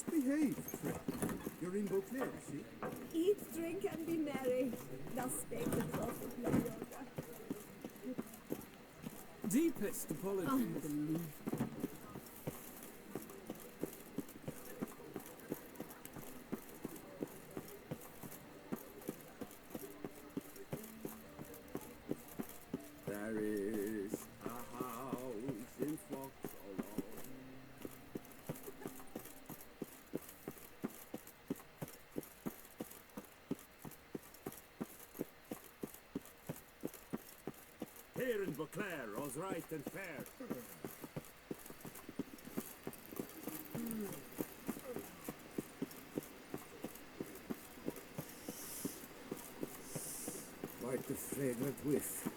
Just behave, Fred. You're in Beauclair, see? Eat, drink, and be merry. Thus spake the prophet Layoga. Deepest apologies. Unbelievable. There is a house in Vauxhall. Here in Beauclair, all's right and fair. Quite a fragrant whiff.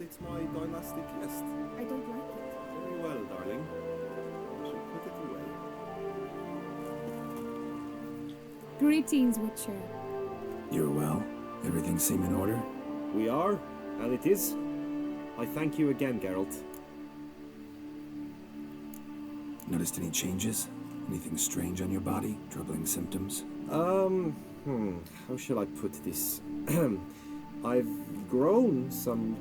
It's my dynastic nest. I don't like it. Very well, darling. I shall put it away. Greetings, Witcher. You're well? Everything seem in order? We are, and it is. I thank you again, Geralt. Noticed any changes? Anything strange on your body? Troubling symptoms? How shall I put this? I've grown some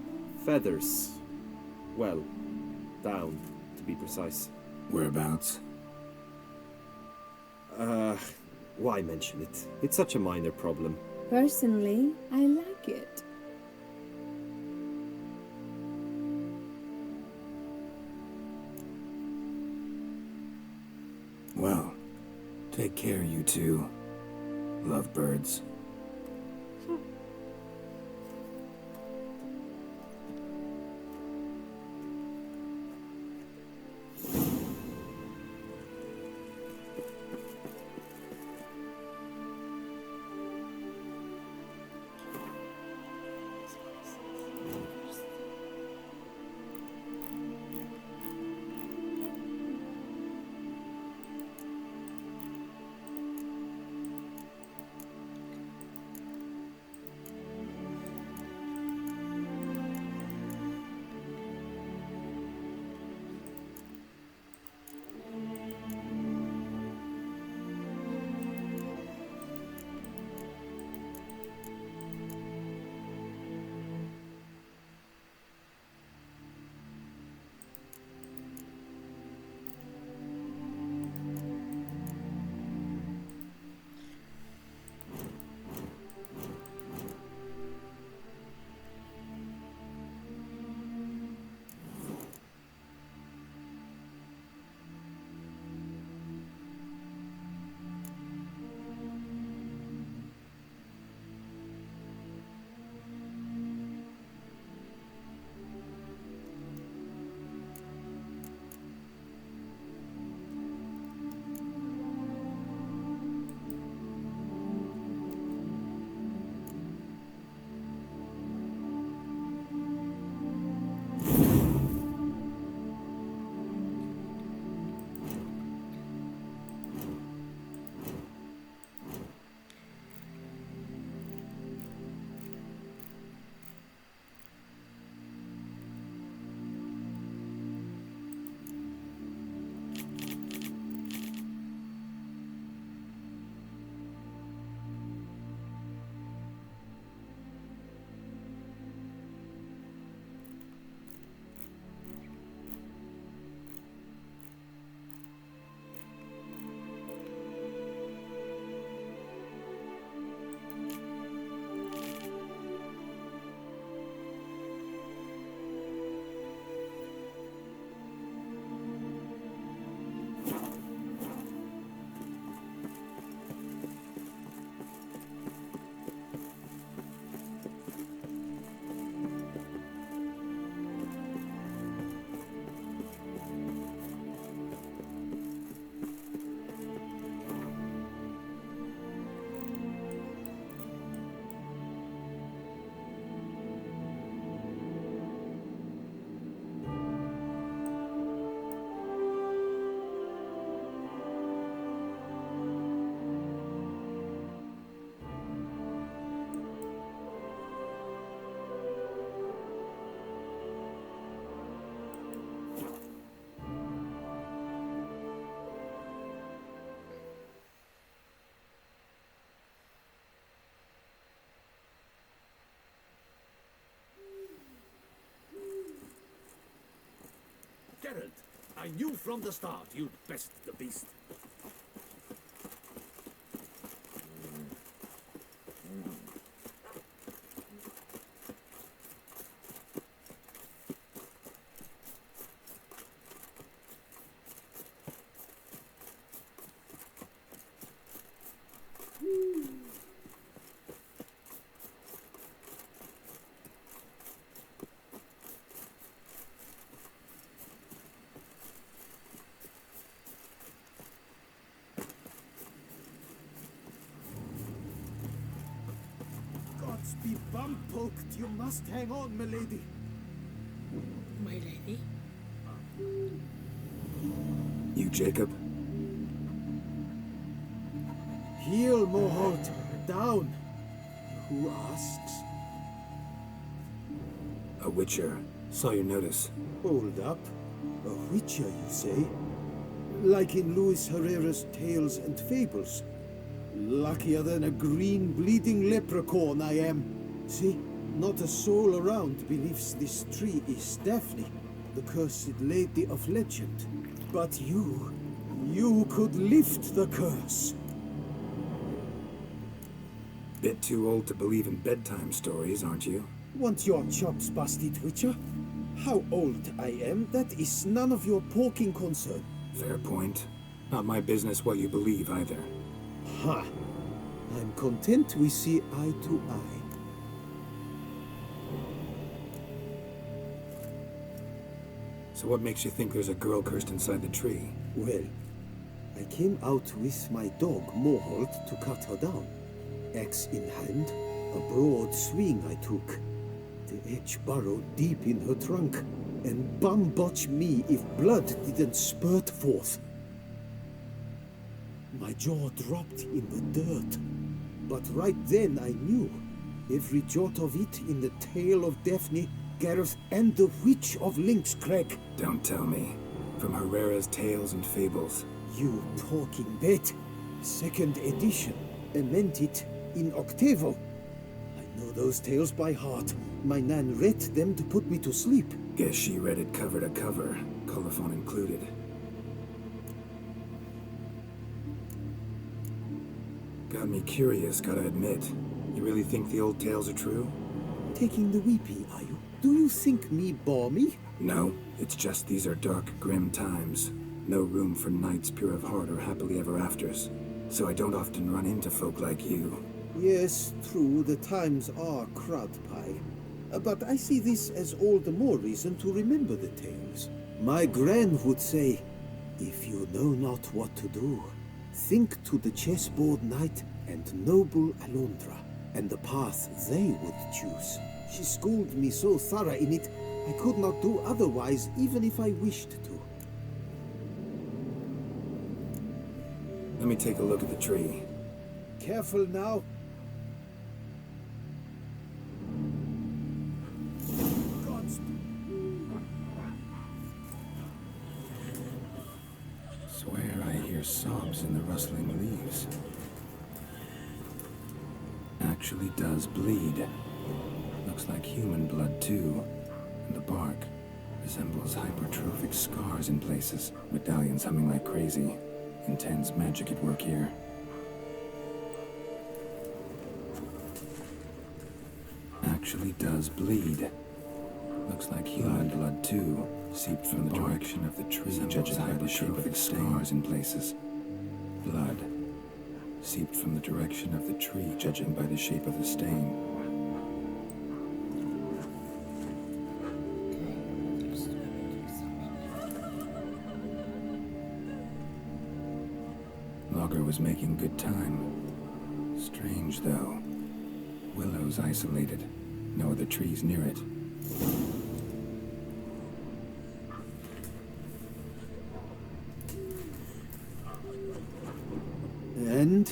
feathers. Well, down, to be precise. Whereabouts? Why mention it? It's such a minor problem. Personally, I like it. Well, take care, you two. Lovebirds. Geralt, I knew from the start you'd best the beast. Gods be bum-poked, you must hang on, milady. My lady? You, Jacob? Heel, Moholt, down. Who asks? A witcher. Saw your notice. Hold up. A witcher, you say? Like in Luis Herrera's Tales and Fables. Luckier than a green bleeding leprechaun I am. See, not a soul around believes this tree is Daphne, the cursed lady of legend. But you could lift the curse. Bit too old to believe in bedtime stories, aren't you? Want your chops busted, Witcher? How old I am, that is none of your poking concern. Fair point. Not my business what you believe either. Ha! I'm content we see eye to eye. So what makes you think there's a girl cursed inside the tree? Well, I came out with my dog, Moholt, to cut her down. Axe in hand, a broad swing I took. The edge burrowed deep in her trunk, and bum-botch me if blood didn't spurt forth. My jaw dropped in the dirt, but right then I knew. Every jot of it in the tale of Daphne, Gareth, and the Witch of Lynxcrag. Don't tell me. From Herrera's Tales and Fables. You talking bet. Second edition. Amended in octavo. I know those tales by heart. My nan read them to put me to sleep. Guess she read it cover to cover, colophon included. Got me curious, gotta admit. You really think the old tales are true? Taking the weepy, are you? Do you think me balmy? No, it's just these are dark, grim times. No room for knights pure of heart or happily ever afters. So I don't often run into folk like you. Yes, true, the times are crud pie. But I see this as all the more reason to remember the tales. My gran would say, if you know not what to do, think to the chessboard knight and noble Alondra, and the path they would choose. She schooled me so thorough in it, I could not do otherwise, even if I wished to. Let me take a look at the tree. Careful now. Swear I hear sobs in the rustling leaves. Actually does bleed. Looks like human blood too. And the bark resembles hypertrophic scars in places. Medallions humming like crazy. Intense magic at work here. Actually does bleed. Looks like human blood too. Seeped from the direction of the tree, judging by the shape of its stars in places. Blood. Seeped from the direction of the tree, judging by the shape of the stain. Logger was making good time. Strange, though. Willow's isolated. No other trees near it. And?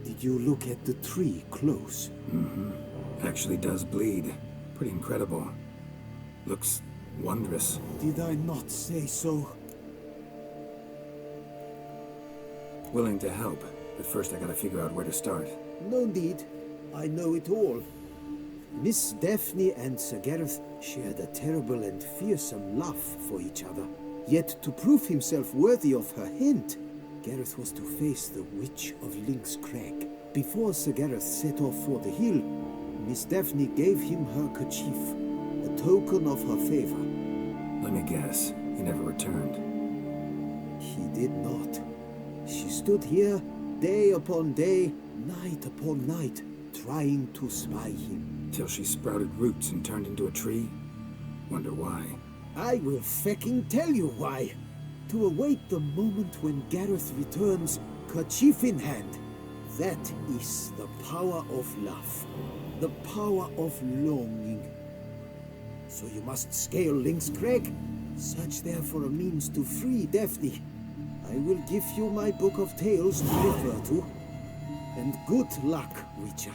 Did you look at the tree close? Mm-hmm. Actually does bleed. Pretty incredible. Looks wondrous. Did I not say so? Willing to help, but first I gotta figure out where to start. No need. I know it all. Miss Daphne and Sir Gareth shared a terrible and fearsome love for each other. Yet to prove himself worthy of her hand, Gareth was to face the Witch of Link's Crag. Before Sir Gareth set off for the hill, Miss Daphne gave him her kerchief, a token of her favor. Let me guess, he never returned. He did not. She stood here, day upon day, night upon night, trying to spy him. Till she sprouted roots and turned into a tree? Wonder why. I will fecking tell you why. To await the moment when Gareth returns, kerchief in hand. That is the power of love. The power of longing. So you must scale Link's Crag. Search there for a means to free Daphne. I will give you my book of tales to refer to. And good luck, Witcher.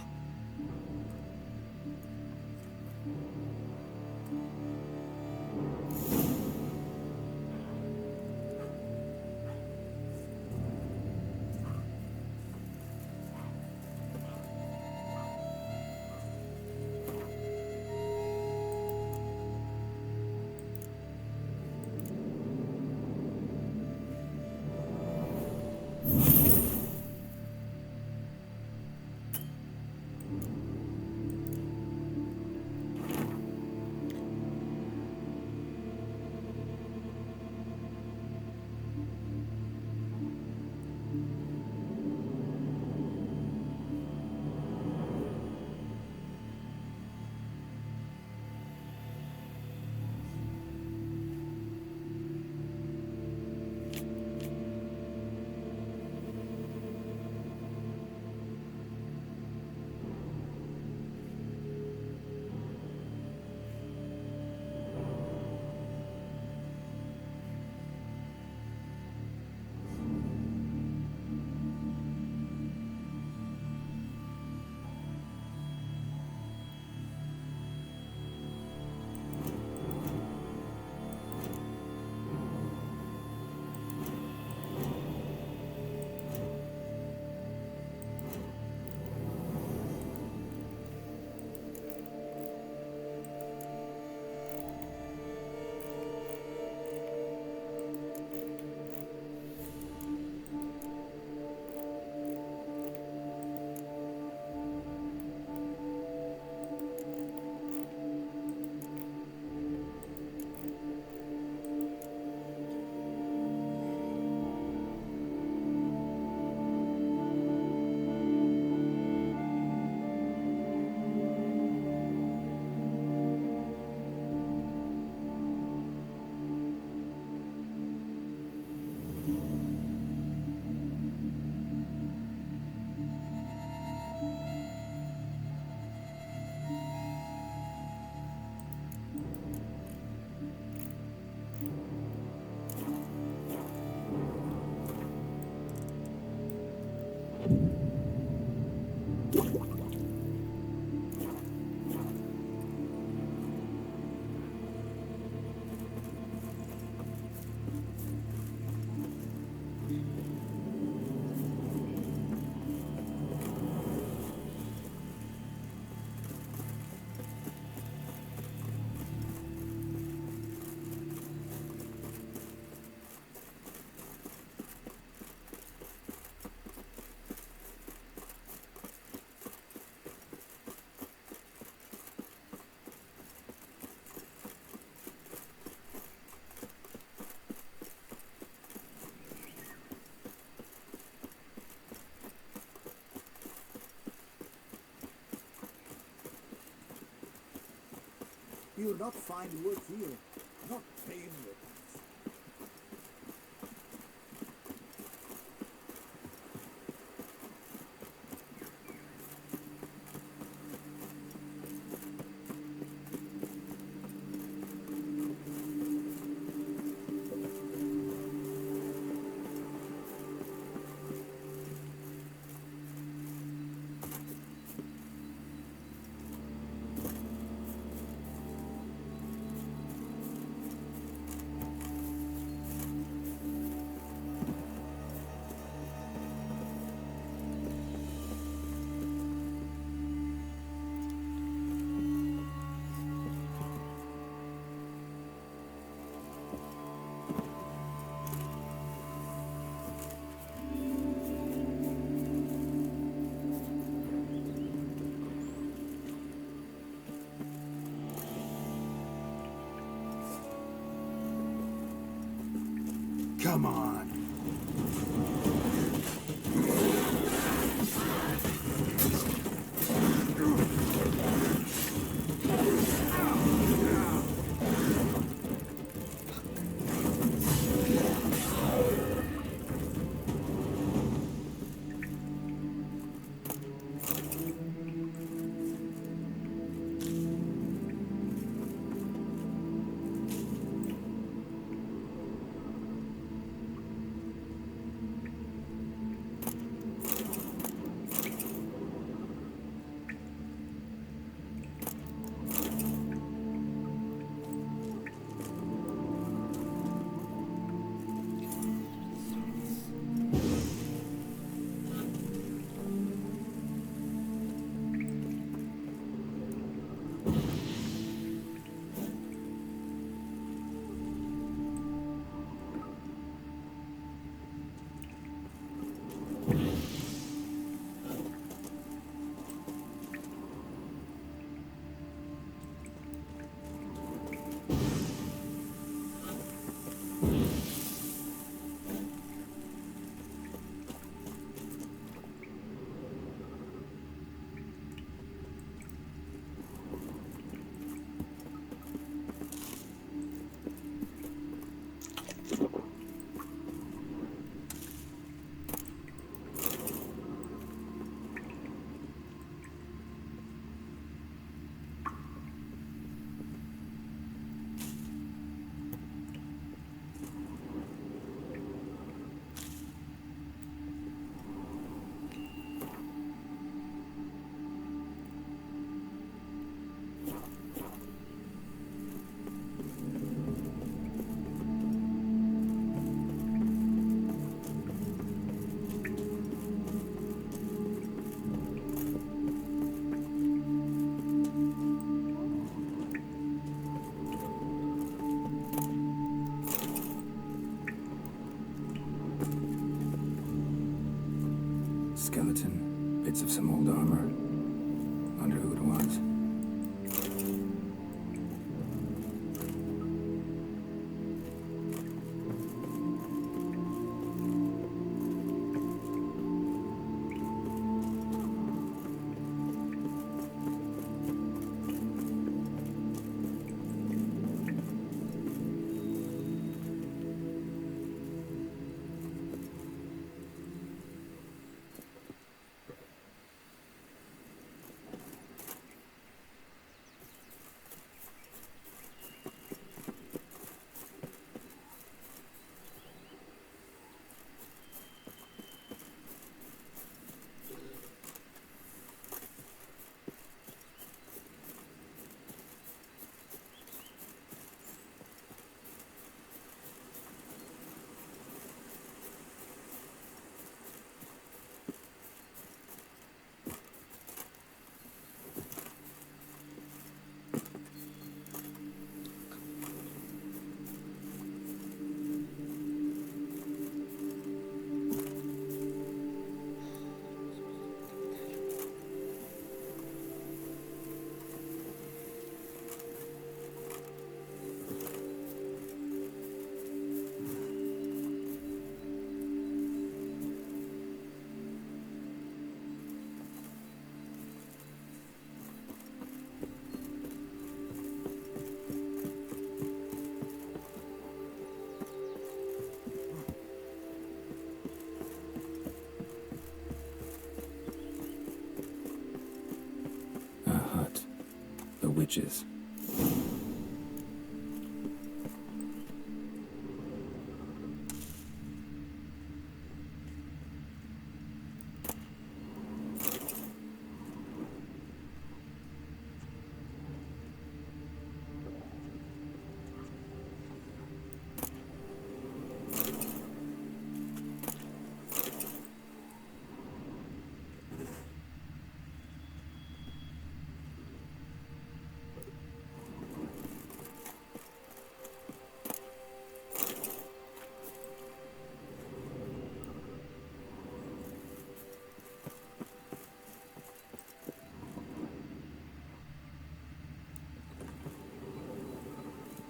You'll not find wood here, not plain wood. Come on. Skeleton, bits of some old armor. Wonder who it was. Witches.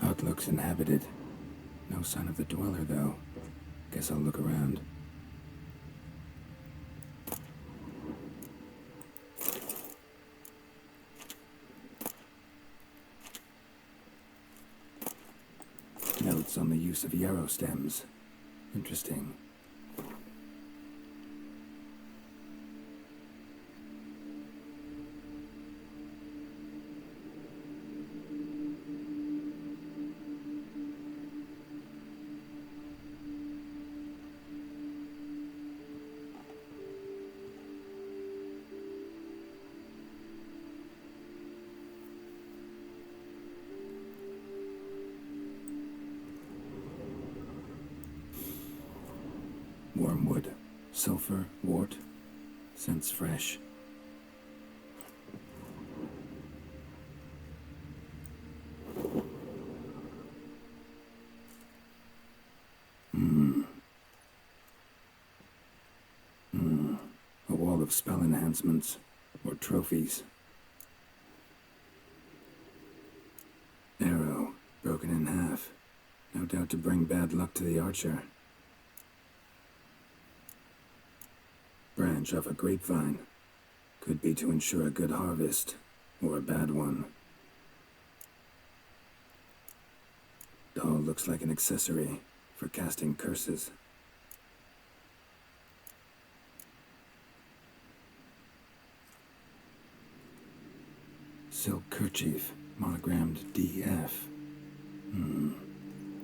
Hut looks inhabited. No sign of the dweller, though. Guess I'll look around. Notes on the use of yarrow stems. Interesting. Wormwood, sulfur, wort. Scents fresh. A wall of spell enhancements, or trophies. Arrow, broken in half. No doubt to bring bad luck to the archer. Branch off a grapevine. Could be to ensure a good harvest, or a bad one. Doll looks like an accessory for casting curses. Silk kerchief, monogrammed DF.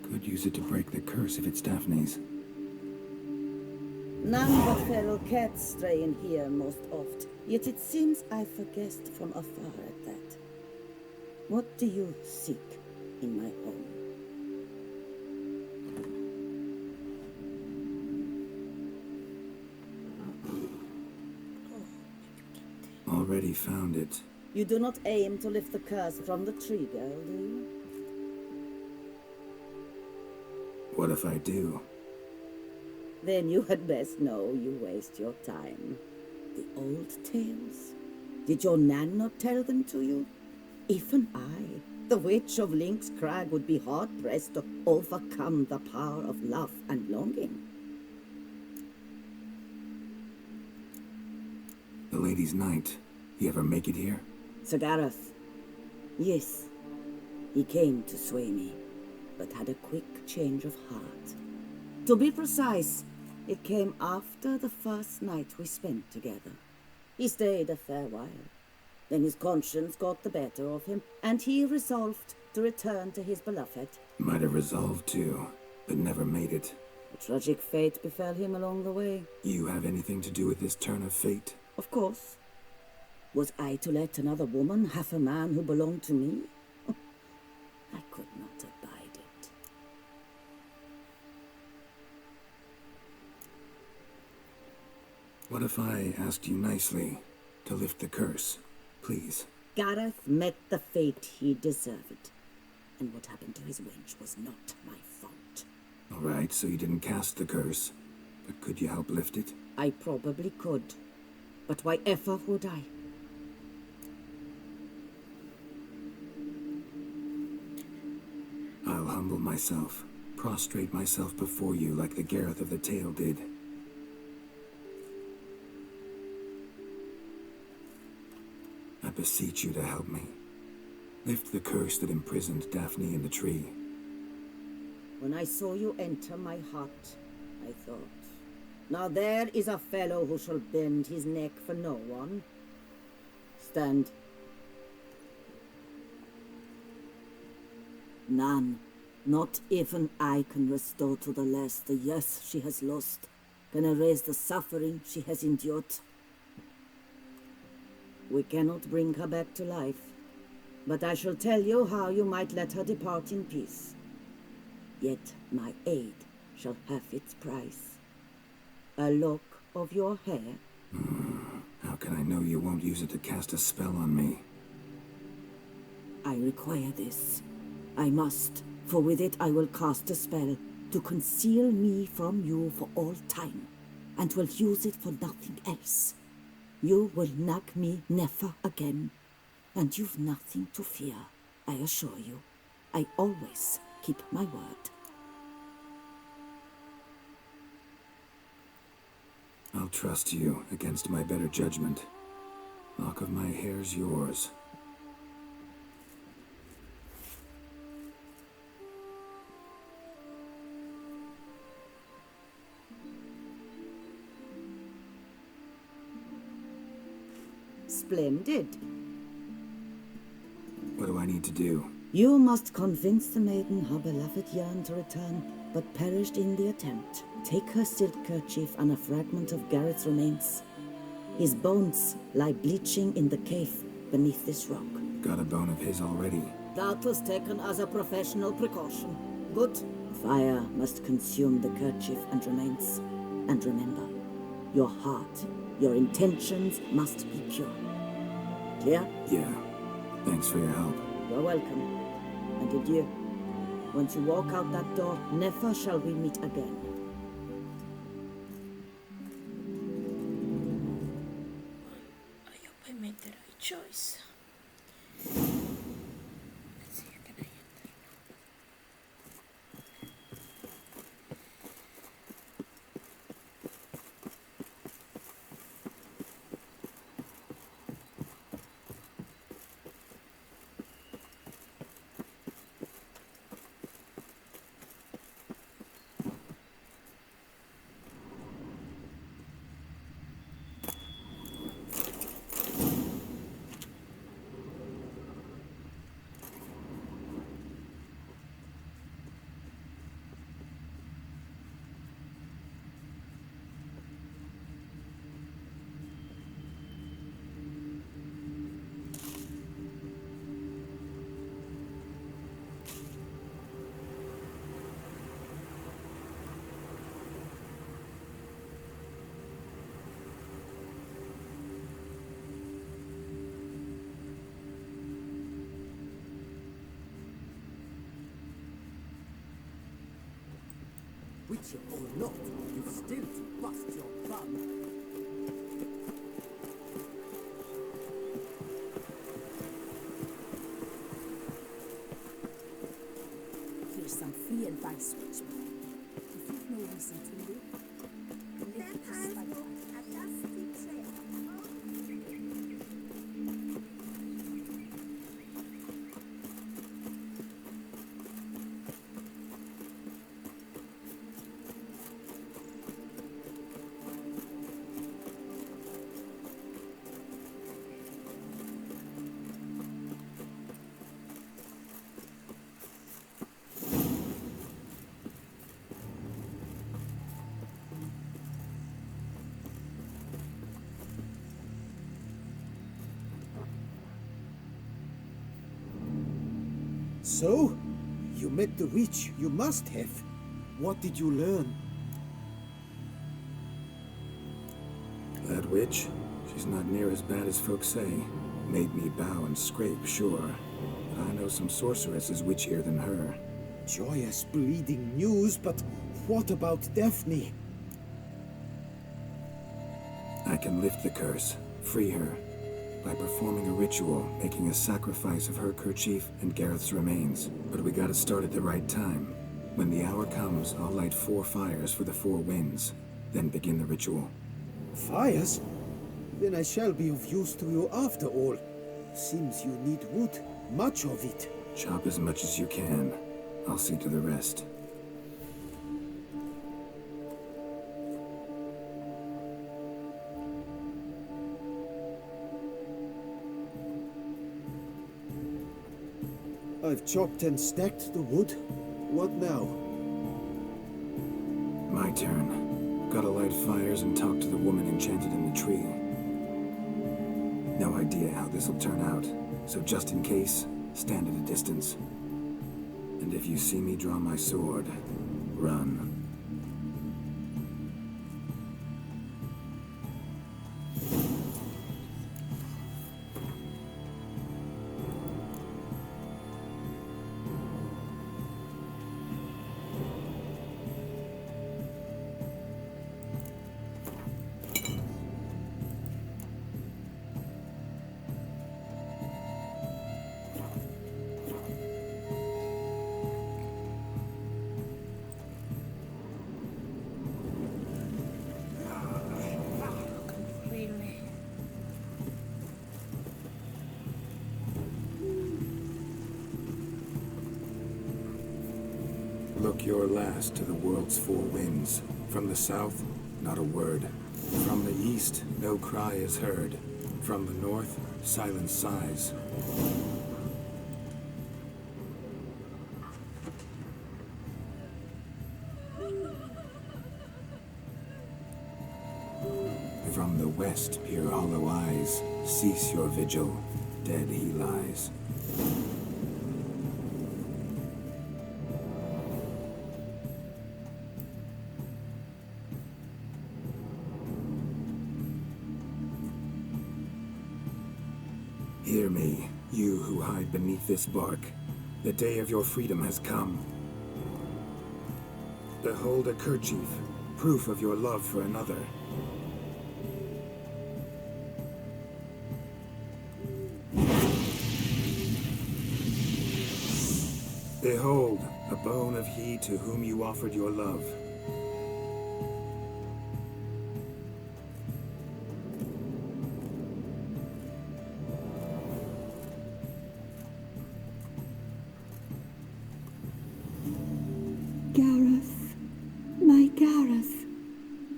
Could use it to break the curse if it's Daphne's. None but feral cats stray in here most oft, yet it seems I forget from afar at that. What do you seek in my home? Already found it. You do not aim to lift the curse from the tree, girl, do you? What if I do? Then you had best know you waste your time. The old tales? Did your Nan not tell them to you? Even I, the witch of Lynx Crag, would be hard-pressed to overcome the power of love and longing. The Lady's Knight. He ever make it here? Sir Gareth. Yes, he came to sway me, but had a quick change of heart. To be precise, it came after the first night we spent together. He stayed a fair while. Then his conscience got the better of him, and he resolved to return to his beloved. Might have resolved to, but never made it. A tragic fate befell him along the way. You have anything to do with this turn of fate? Of course. Was I to let another woman have a man who belonged to me? I could not abide it. What if I asked you nicely to lift the curse, please? Gareth met the fate he deserved. And what happened to his wench was not my fault. All right, so you didn't cast the curse, but could you help lift it? I probably could. But why ever would I? I'll humble myself, prostrate myself before you like the Gareth of the tale did. I beseech you to help me. Lift the curse that imprisoned Daphne in the tree. When I saw you enter my heart, I thought, now there is a fellow who shall bend his neck for no one. Stand. None, not even I, can restore to the lass the years she has lost, can erase the suffering she has endured. We cannot bring her back to life, but I shall tell you how you might let her depart in peace. Yet my aid shall have its price. A lock of your hair. How can I know you won't use it to cast a spell on me? I require this. I must, for with it I will cast a spell to conceal me from you for all time, and will use it for nothing else. You will nag me never again, and you've nothing to fear, I assure you. I always keep my word. I'll trust you against my better judgment. Lock of my hair's yours. Splendid. What do I need to do? You must convince the maiden her beloved yearned to return, but perished in the attempt. Take her silk kerchief and a fragment of Gareth's remains. His bones lie bleaching in the cave beneath this rock. Got a bone of his already. That was taken as a professional precaution. Good. Fire must consume the kerchief and remains. And remember, your heart, your intentions must be pure. Clear? Yeah. Thanks for your help. You're welcome. And adieu. Once you walk out that door, never shall we meet again. I hope I made the right choice. Let's see, can I enter? Witcher or not, you've still to bust your bum. Here's some free advice, Witchman. If you've no reason to live, live just like that. A dusty trail. So? You met the witch. You must have. What did you learn? That witch? She's not near as bad as folks say. Made me bow and scrape, sure. But I know some sorceresses witchier than her. Joyous bleeding news, but what about Daphne? I can lift the curse, free her, by performing a ritual, making a sacrifice of her kerchief and Gareth's remains. But we gotta start at the right time. When the hour comes, I'll light 4 fires for the 4 winds, then begin the ritual. Fires? Then I shall be of use to you after all. Seems you need wood, much of it. Chop as much as you can. I'll see to the rest. I've chopped and stacked the wood. What now? My turn. Gotta light fires and talk to the woman enchanted in the tree. No idea how this'll turn out, so just in case, stand at a distance. And if you see me draw my sword, run. Look your last to the world's four winds. From the south, not a word. From the east, no cry is heard. From the north, silence sighs. From the west, peer hollow eyes. Cease your vigil, dead he lies. Hear me, you who hide beneath this bark. The day of your freedom has come. Behold a kerchief, proof of your love for another. Behold, a bone of he to whom you offered your love. Gareth, my Gareth,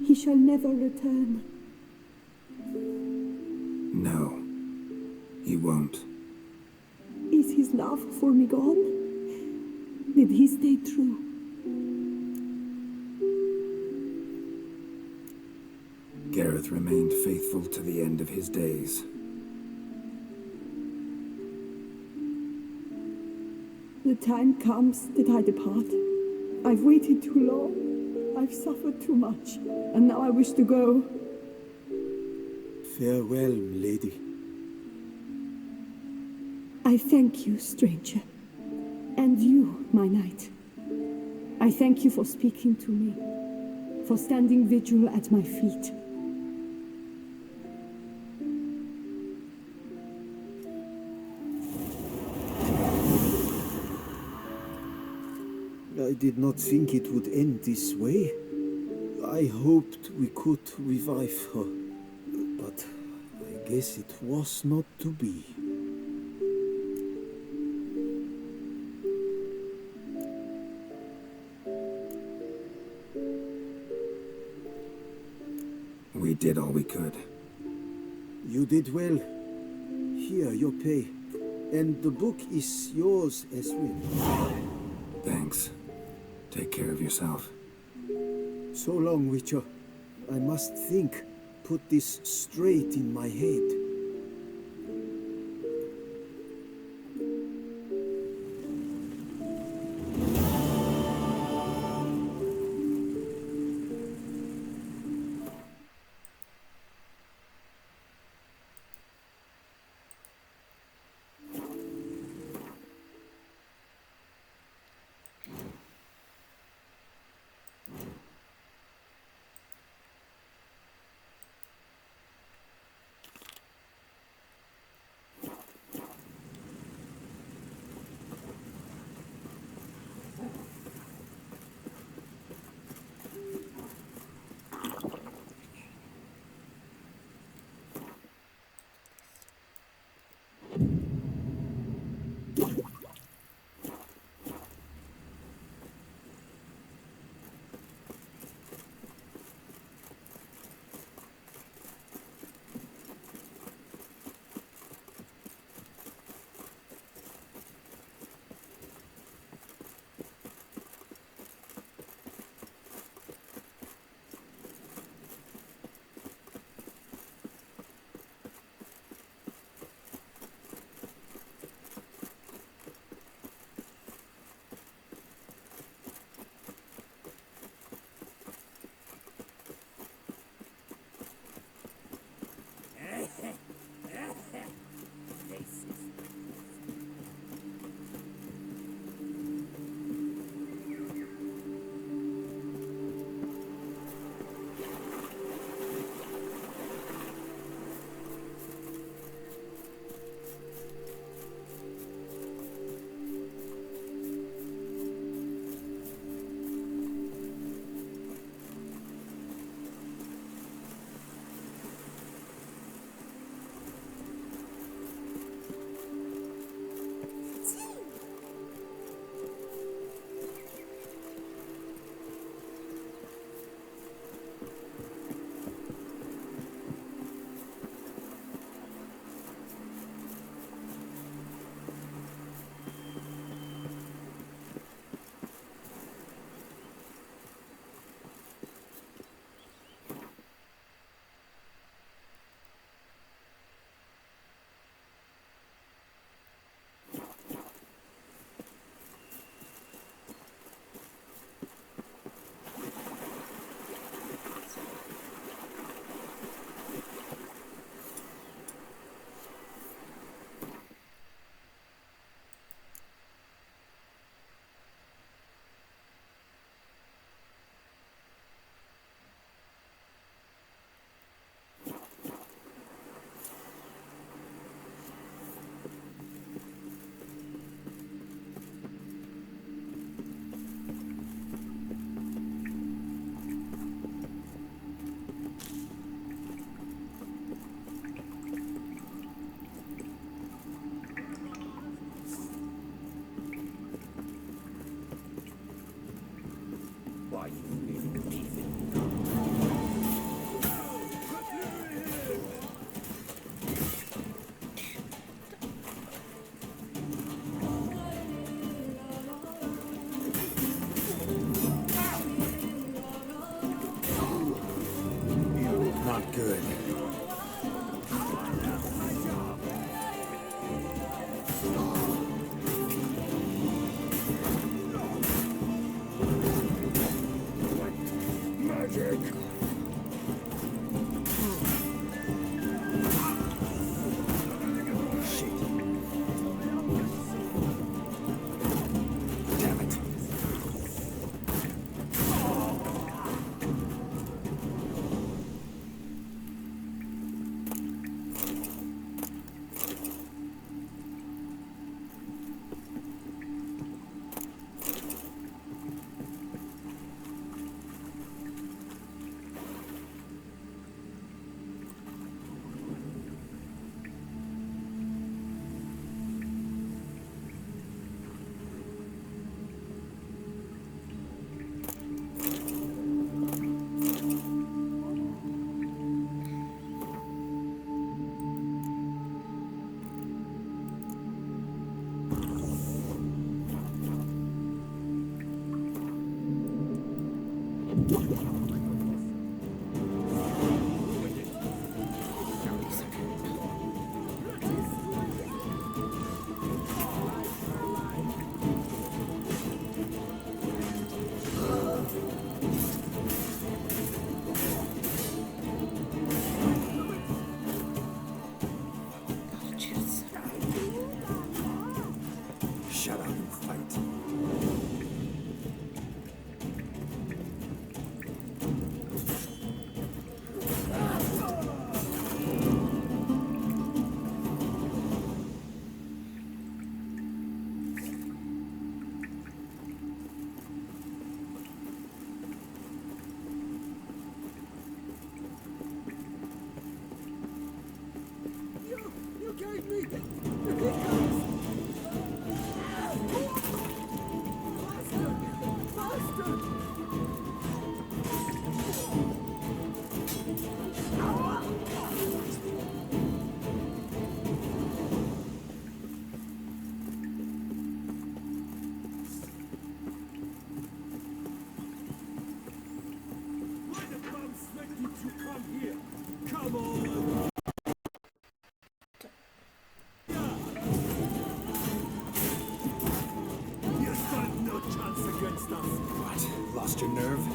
he shall never return. No, he won't. Is his love for me gone? Did he stay true? Gareth remained faithful to the end of his days. The time comes that I depart. I've waited too long. I've suffered too much. And now I wish to go. Farewell, milady. I thank you, stranger. And you, my knight. I thank you for speaking to me, for standing vigil at my feet. I did not think it would end this way. I hoped we could revive her, but I guess it was not to be. We did all we could. You did well. Here, your pay. And the book is yours as well. Thanks. Take care of yourself. So long, Witcher. I must think. Put this straight in my head. why you live teeth in. Not good. Shut up and fight. You gave me. Here he comes. Why the bum sweat did you come here? Come on! You stand no chance against us. What? Lost your nerve?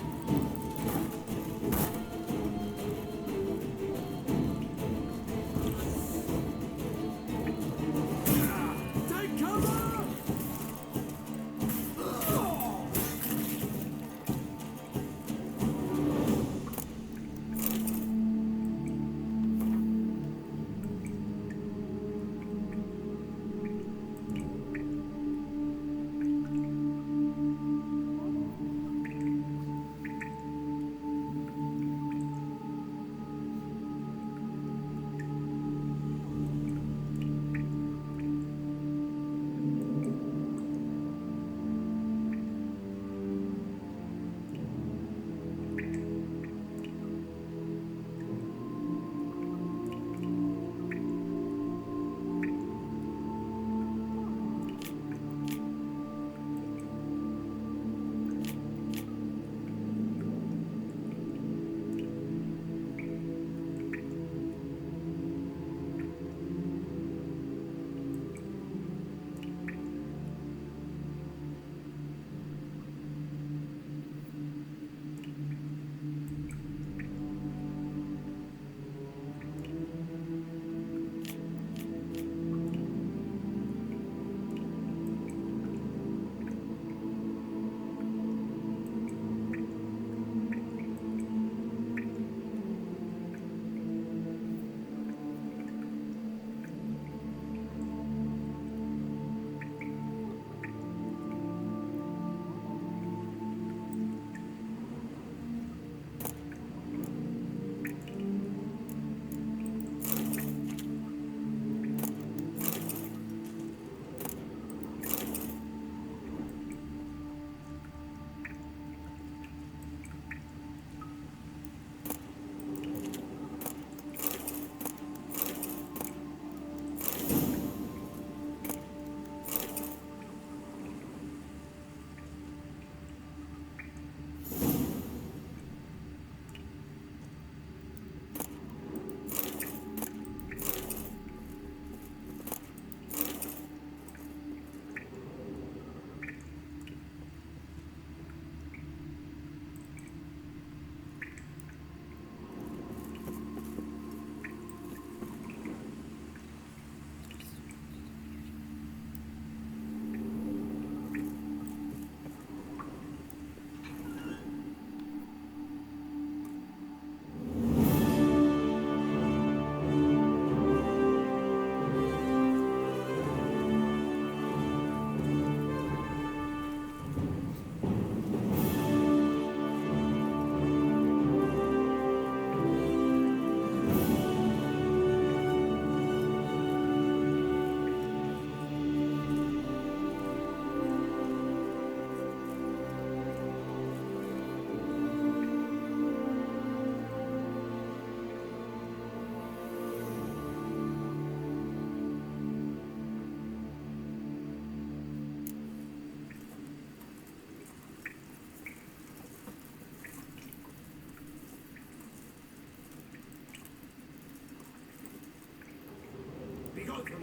Take cover!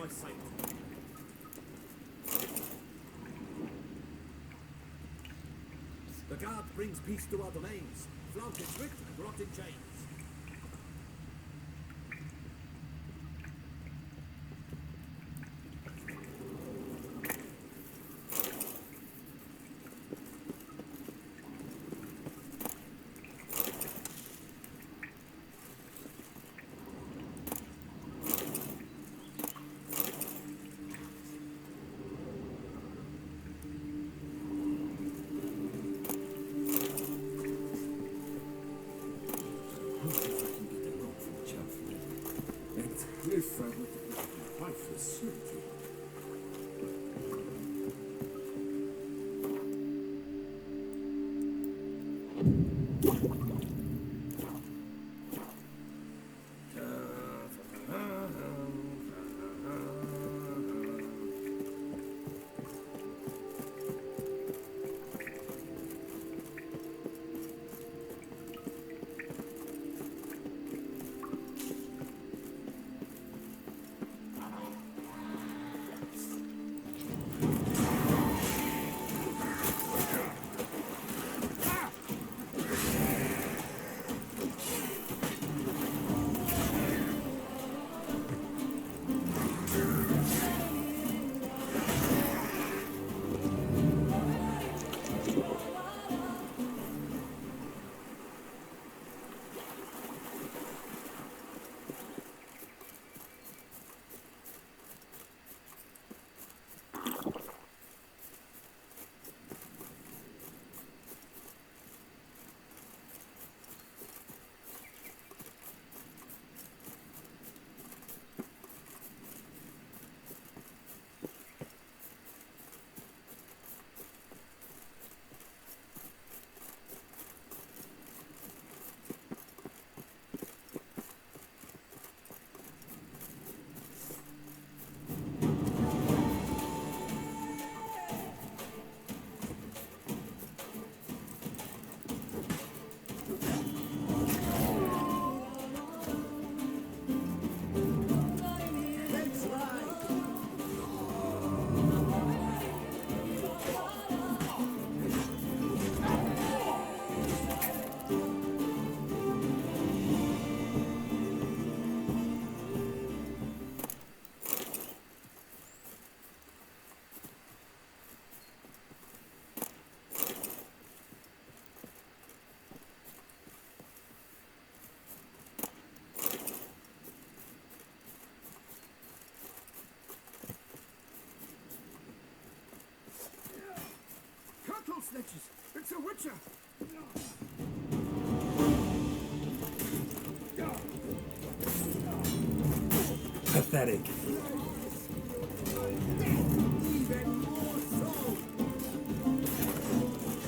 my sight. The guard brings peace to our domains. Flaunted strict and brought in chains. If I were to get my facility. Snitches! It's a witcher! Pathetic. Even more so!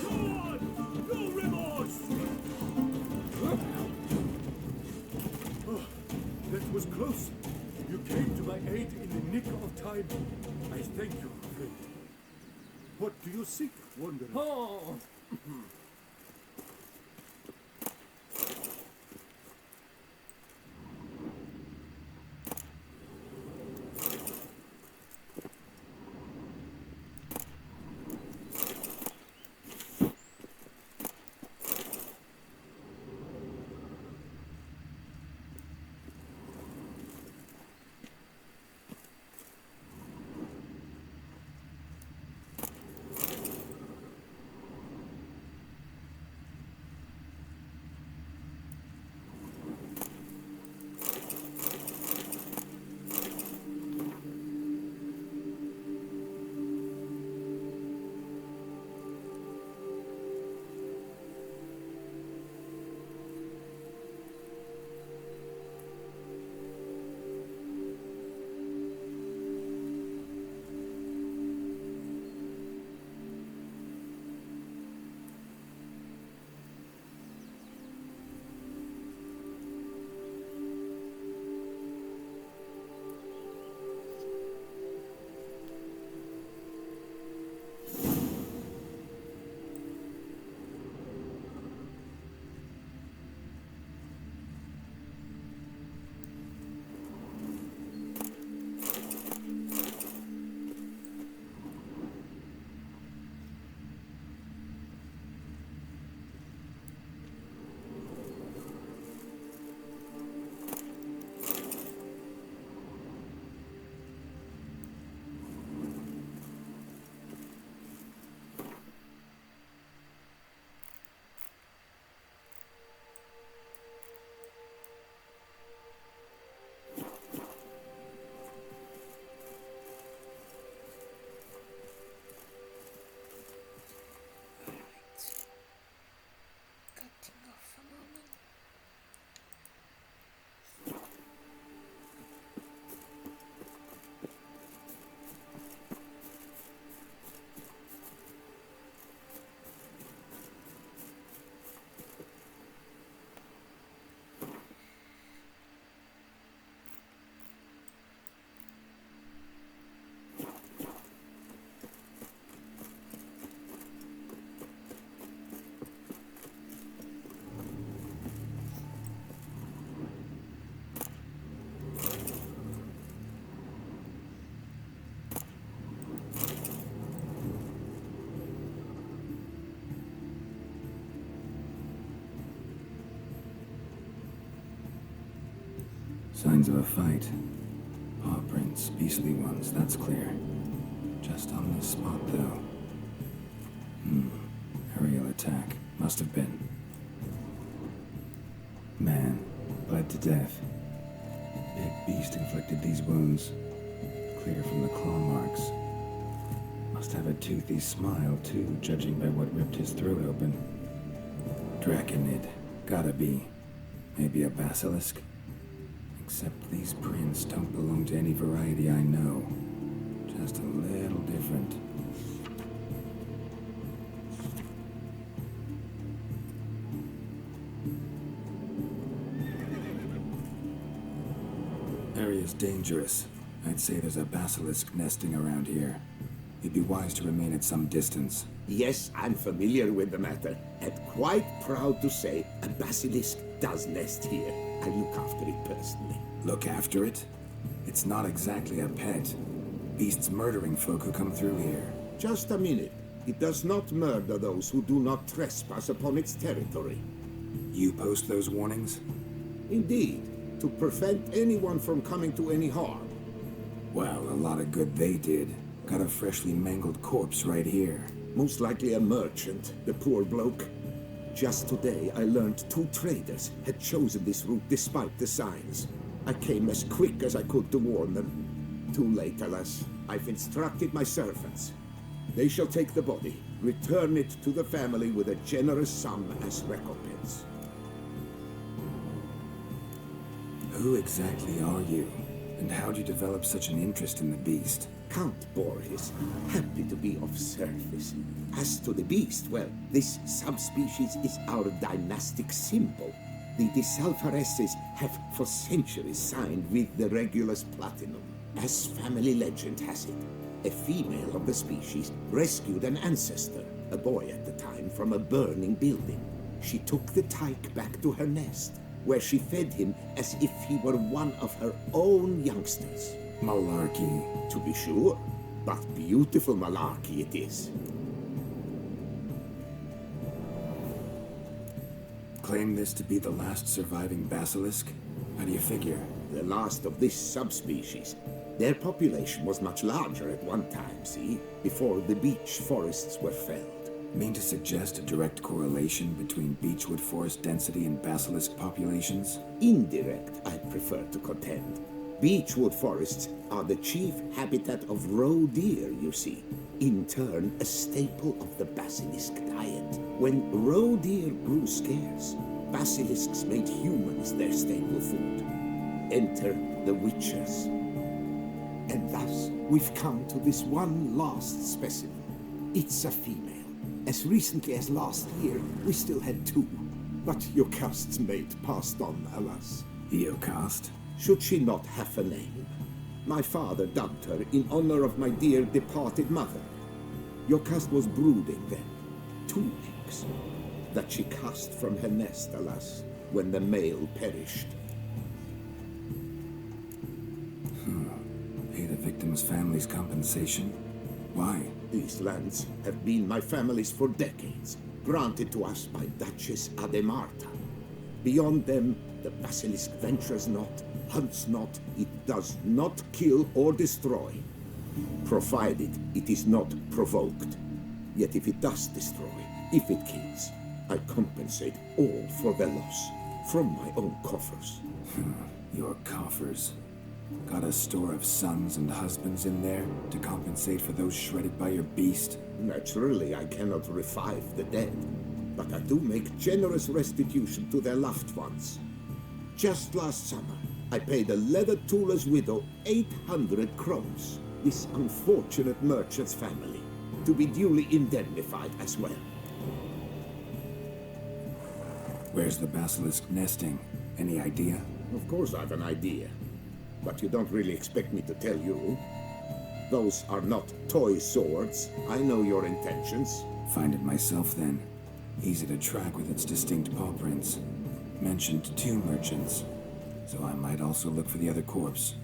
Come on! No remorse! Oh, that was close. You came to my aid in the nick of time. I thank you, friend. What do you seek, wanderer? Oh! Signs of a fight. Paw prints, beastly ones, that's clear. Just on this spot, though. Aerial attack. Must have been. Man, bled to death. Big beast inflicted these wounds. Clear from the claw marks. Must have a toothy smile, too, judging by what ripped his throat open. Draconid. Gotta be. Maybe a basilisk? Except these prints don't belong to any variety I know. Just a little different. Area's dangerous. I'd say there's a basilisk nesting around here. You'd be wise to remain at some distance. Yes, I'm familiar with the matter, and quite proud to say a basilisk does nest here. I look after it personally. Look after it? It's not exactly a pet. Beasts murdering folk who come through here. Just a minute. It does not murder those who do not trespass upon its territory. You post those warnings? Indeed, to prevent anyone from coming to any harm. Well, a lot of good they did. Got a freshly mangled corpse right here. Most likely a merchant, the poor bloke. Just today I learned 2 traders had chosen this route despite the signs. I came as quick as I could to warn them. Too late, alas. I've instructed my servants. They shall take the body, return it to the family with a generous sum as recompense. Who exactly are you? And how'd you develop such an interest in the beast? Count Borges, happy to be of service. As to the beast, well, this subspecies is our dynastic symbol. The Disalfareses have for centuries signed with the Regulus Platinum. As family legend has it, a female of the species rescued an ancestor, a boy at the time, from a burning building. She took the tyke back to her nest, where she fed him as if he were one of her own youngsters. Malarkey. To be sure, but beautiful malarkey it is. Claim this to be the last surviving basilisk? How do you figure? The last of this subspecies. Their population was much larger at one time, see? Before the beech forests were felled. Mean to suggest a direct correlation between beechwood forest density and basilisk populations? Indirect, I prefer to contend. Beechwood forests are the chief habitat of roe deer, you see. In turn, a staple of the basilisk diet. When roe deer grew scarce, basilisks made humans their staple food. Enter the witchers. And thus, we've come to this one last specimen. It's a female. As recently as last year, we still had 2. But Jocast's mate passed on, alas. Jocast? Should she not have a name? My father dubbed her in honor of my dear departed mother. Jocast was brooding then. 2 eggs. That she cast from her nest, alas, when the male perished. Pay the victim's family's compensation? Why? These lands have been my family's for decades, granted to us by Duchess Ademarta. Beyond them, the basilisk ventures not, hunts not, it does not kill or destroy, provided it is not provoked. Yet if it does destroy, if it kills, I compensate all for their loss, from my own coffers. Your coffers. Got a store of sons and husbands in there to compensate for those shredded by your beast? Naturally, I cannot revive the dead, but I do make generous restitution to their loved ones. Just last summer, I paid a leather tooler's widow 800 crowns, this unfortunate merchant's family, to be duly indemnified as well. Where's the basilisk nesting? Any idea? Of course I've an idea, but you don't really expect me to tell you. Those are not toy swords. I know your intentions. Find it myself then. Easy to track with its distinct paw prints. Mentioned 2 merchants, so I might also look for the other corpse.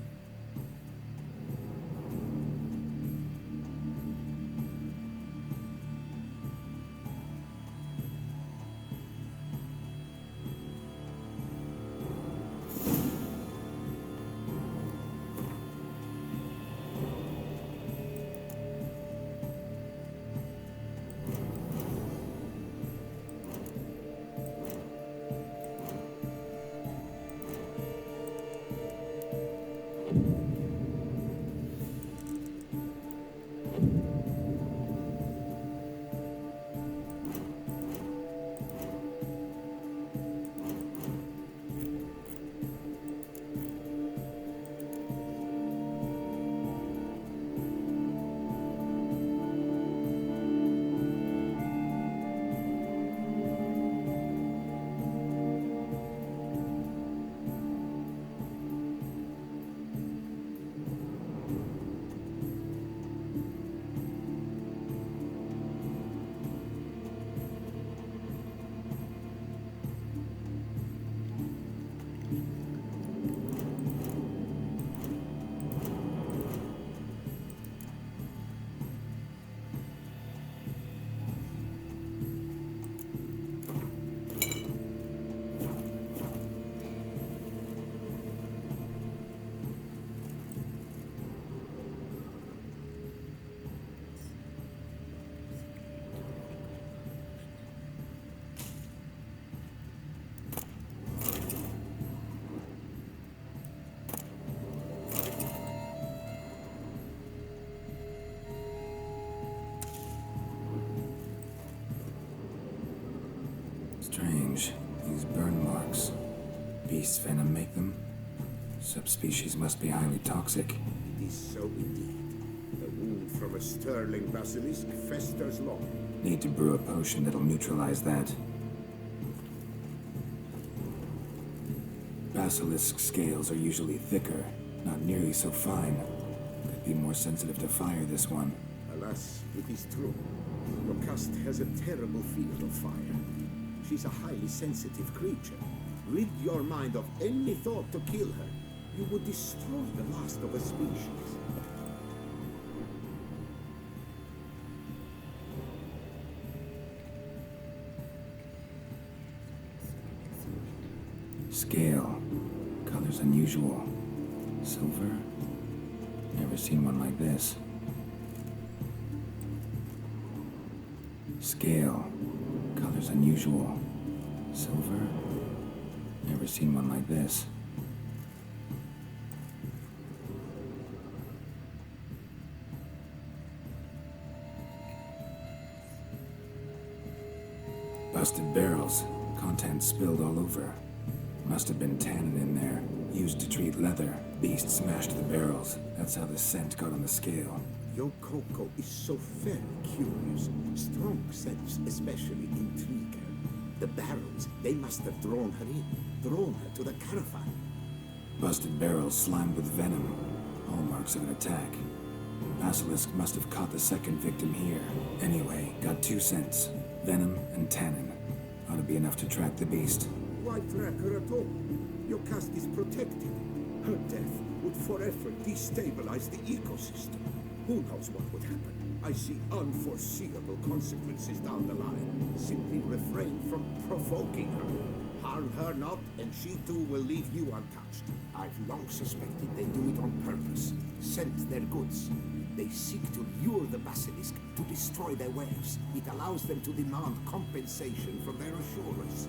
Strange. These burn marks. Beast's venom make them? Subspecies must be highly toxic. It is so indeed. The wound from a sterling basilisk festers long. Need to brew a potion that'll neutralize that. Basilisk scales are usually thicker, not nearly so fine. Could be more sensitive to fire, this one. Alas, it is true. Locust has a terrible fear of fire. She's a highly sensitive creature. Rid your mind of any thought to kill her. You would destroy the last of a species. Scale. Color's unusual. Silver? Never seen one like this. Scale. Color's unusual. Silver? Never seen one like this. Busted barrels. Contents spilled all over. Must have been tannin in there. Used to treat leather. Beast smashed the barrels. That's how the scent got on the scale. Yokoko is so very curious. Strong scents especially intrigue her. The barrels, they must have drawn her in. Drawn her to the caravan. Busted barrels slimed with venom. Hallmarks of an attack. Basilisk must have caught the second victim here. Anyway, got 2 scents. Venom and tannin. Ought to be enough to track the beast. Why track her at all? Your caste is protected. Her death would forever destabilize the ecosystem. Who knows what would happen? I see unforeseeable consequences down the line. Simply refrain from provoking her. Harm her not, and she too will leave you untouched. I've long suspected they do it on purpose. Scent their goods. They seek to lure the basilisk to destroy their wares. It allows them to demand compensation from their assurers.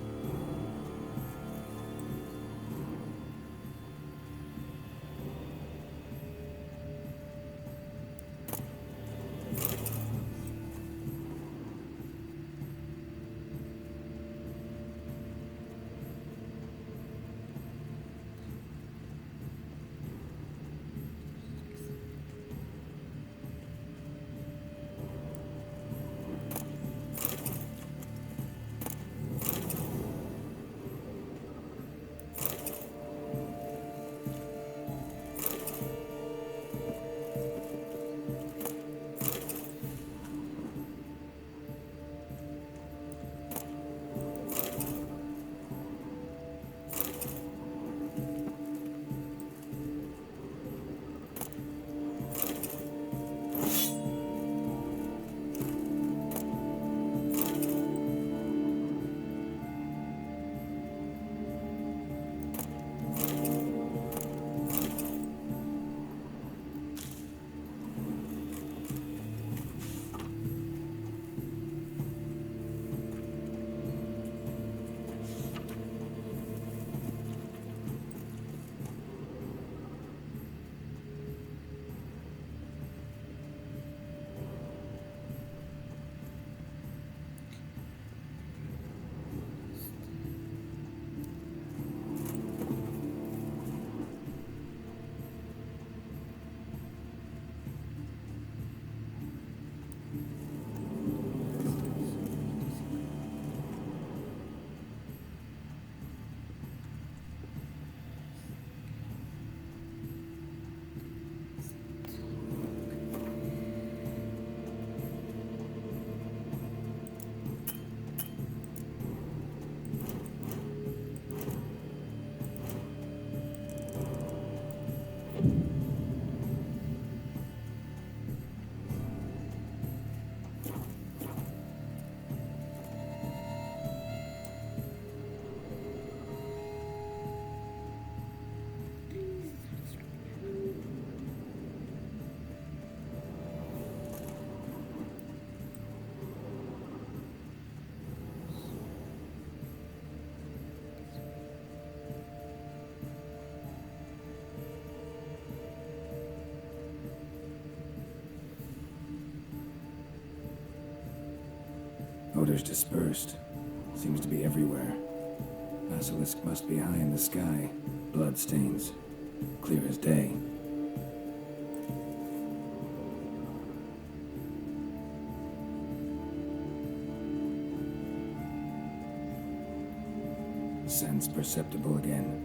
Odors dispersed. Seems to be everywhere. Basilisk must be high in the sky. Blood stains. Clear as day. Sense perceptible again.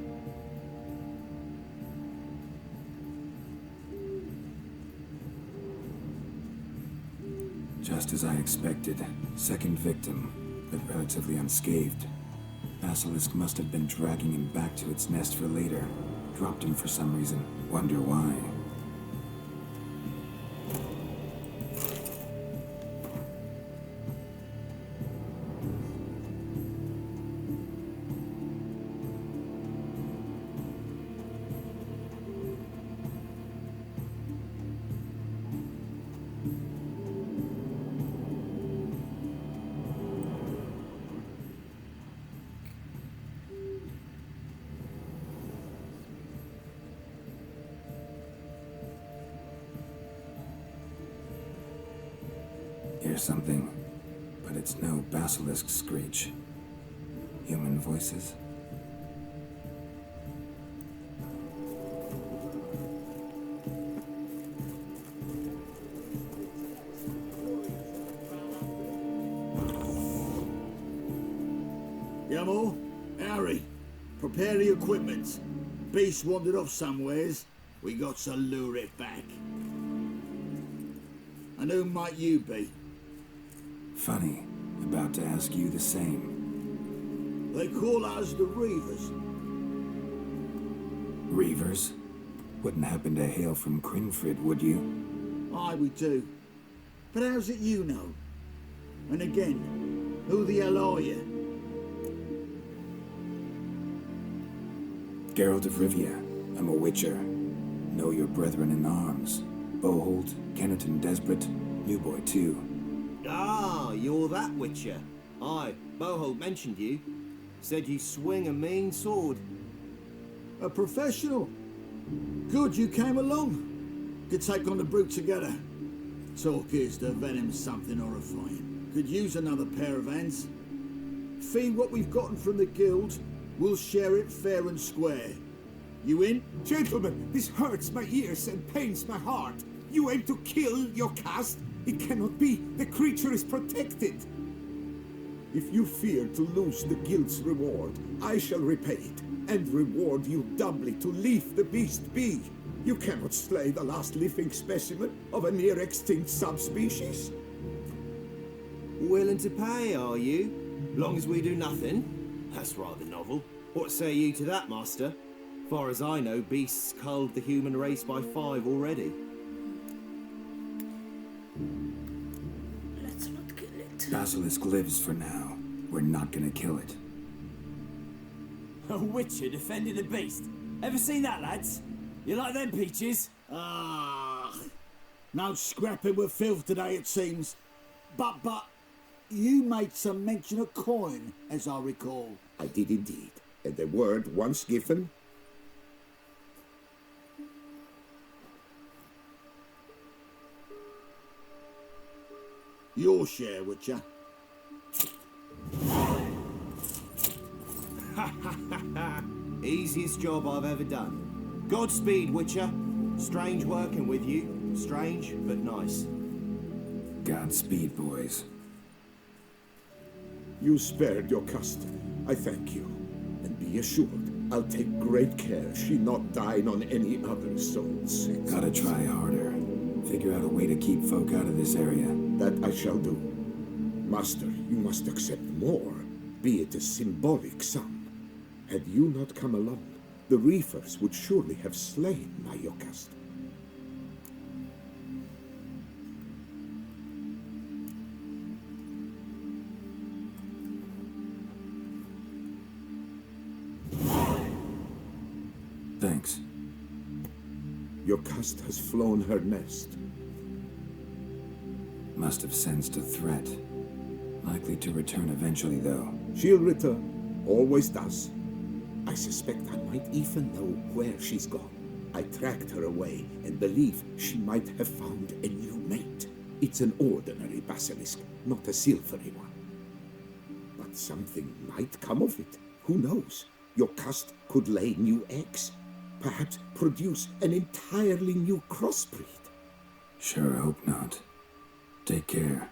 Just as I expected. Second victim, but relatively unscathed. Basilisk must have been dragging him back to its nest for later. Dropped him for some reason. Wonder why. Hear something, but it's no basilisk screech. Human voices? Yamo, Harry, prepare the equipment. Beast wandered off somewheres. We got to lure it back. And who might you be? Funny. About to ask you the same. They call us the Reavers. Reavers? Wouldn't happen to hail from Crinfrid, would you? Aye, we do. But how's it you know? And again, who the hell are you? Geralt of Rivia. I'm a witcher. Know your brethren in arms. Bohold, Kenneton Desperate, New Boy too. Ah, you're that witcher. Aye, Bohold mentioned you. Said you swing a mean sword. A professional. Good you came along. Could take on the brute together. Talk is the venom's something horrifying. Could use another pair of hands. Fee what we've gotten from the guild, we'll share it fair and square. You in? Gentlemen, this hurts my ears and pains my heart. You aim to kill your caste? It cannot be. The creature is protected. If you fear to lose the guild's reward, I shall repay it, and reward you doubly to leave the beast be. You cannot slay the last living specimen of a near-extinct subspecies. Willing to pay, are you? Long as we do nothing? That's rather novel. What say you to that, master? Far as I know, beasts culled the human race by 5 already. Let's not kill it. Basilisk lives for now. We're not gonna kill it. A witcher defending a beast. Ever seen that, lads? You like them peaches? Ah, no scrapping with filth today, it seems. But, you made some mention of coin, as I recall. I did indeed. And the word once given, Your share, Witcher. Easiest job I've ever done. Godspeed, Witcher. Strange working with you. Strange, but nice. Godspeed, boys. you spared your custom. I thank you. And be assured, I'll take great care she not dine on any other souls. Gotta try harder. Figure out a way to keep folk out of this area. That I shall do. Master, you must accept more, be it a symbolic sum. Had you not come along, the Reefers would surely have slain my Yokast. Thanks. Yokast has flown her nest. Must have sensed a threat. Likely to return eventually, though. She'll return. Always does. I suspect I might even know where she's gone. I tracked her away and believe she might have found a new mate. It's an ordinary basilisk, not a silvery one. But But something might come of it. Who knows? Your cast could lay new eggs. Perhaps produce an entirely new crossbreed. Sure hope not. Take care.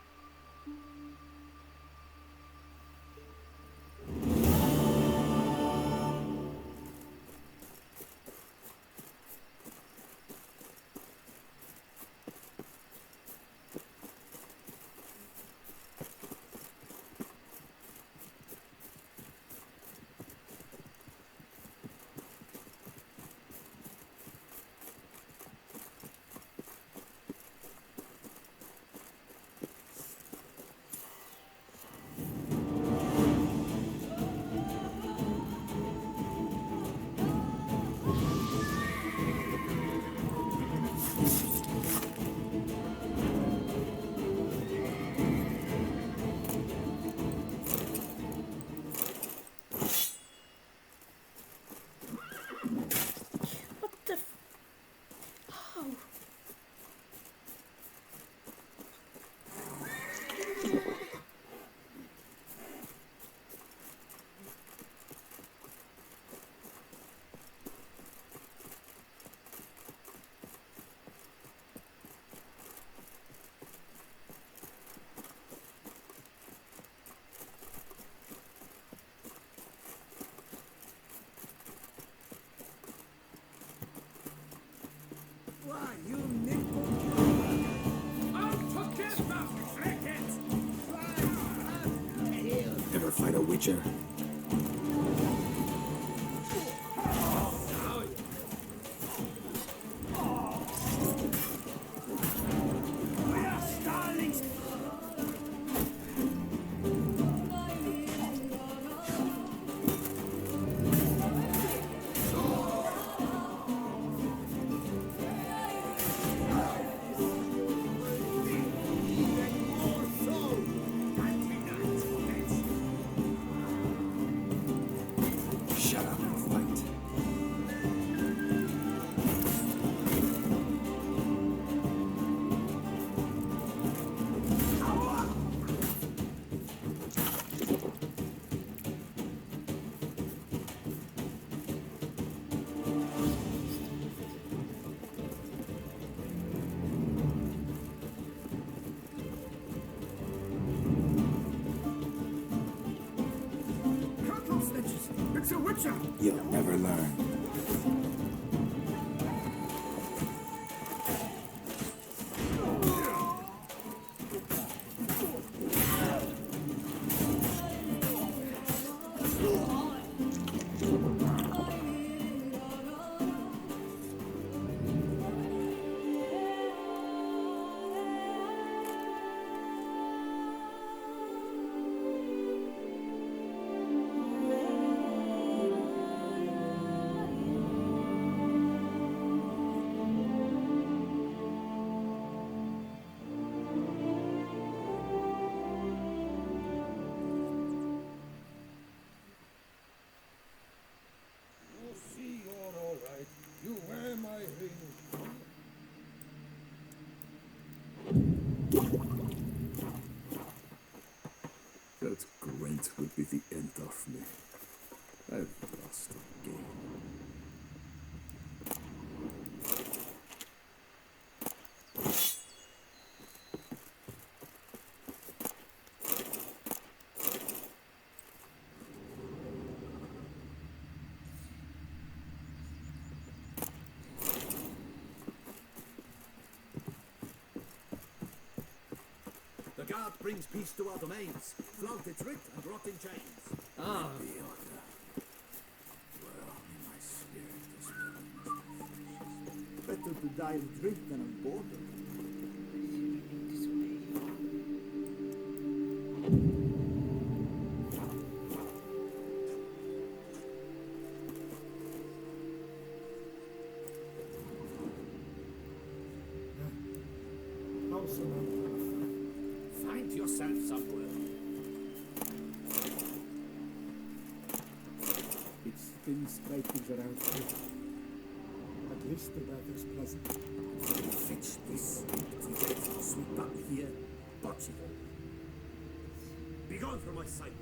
What the f... Oh. Why, you nimble... Ever fight a witcher? Shut up and fight. It's a witcher! You'll never learn. You see, you're all right. You wear my ring. That Gwent will be the end of me. I've lost again. The guard brings peace to our domains. Flout its writ and rot in chains. Ah, The order. Well, in my spirit, this will Better to die of drink than of boredom. Find yourself somewhere. It's been scrapings around here. At least the weather's pleasant. Fetch this empty death sweep up here. Bocce. Begone from my sight.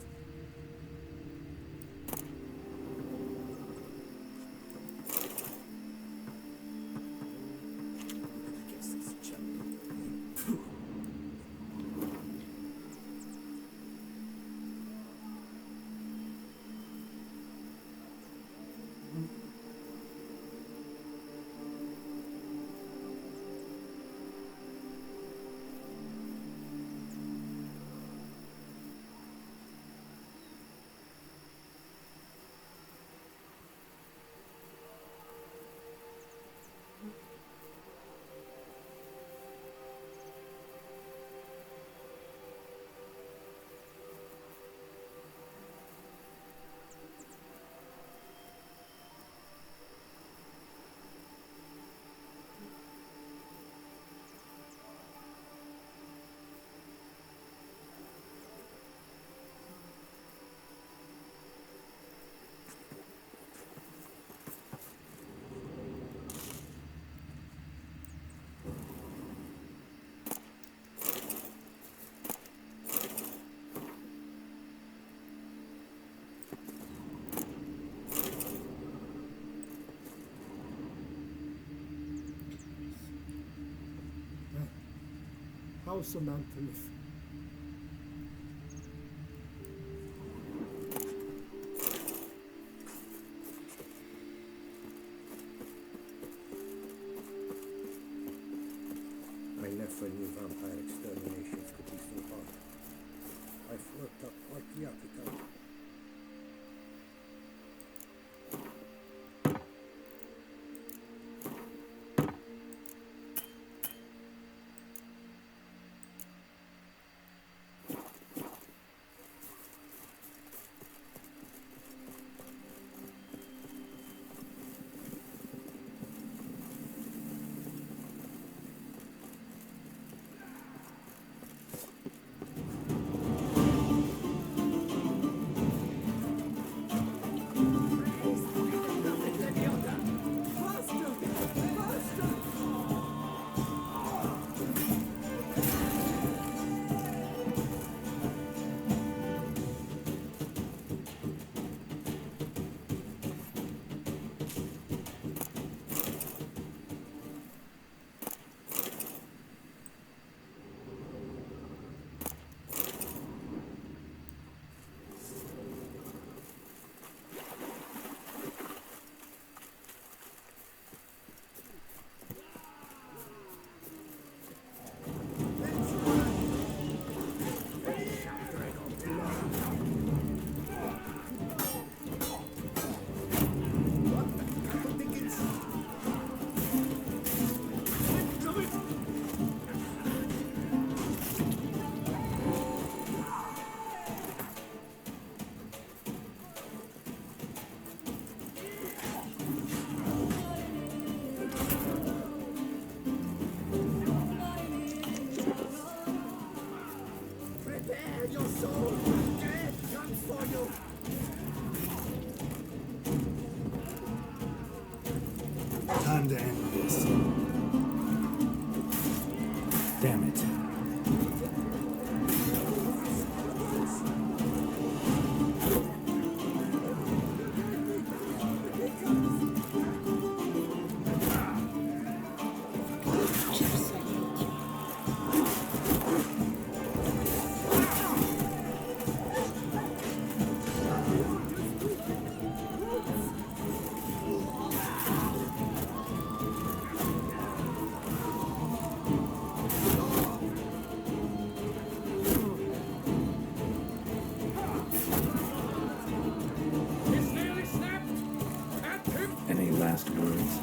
How's a man to live? I never knew vampire exterminations could be so hard. I've worked up quite the appetite. Time to end this. Damn it. Any last words?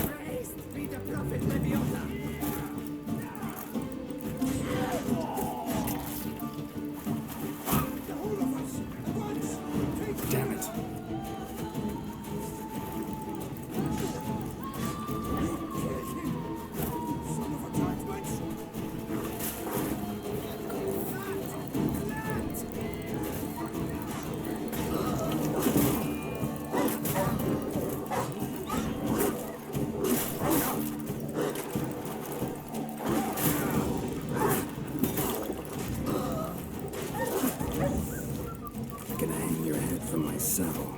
Praised be the prophet Leviathan! Damn it. I can hang your head from my saddle.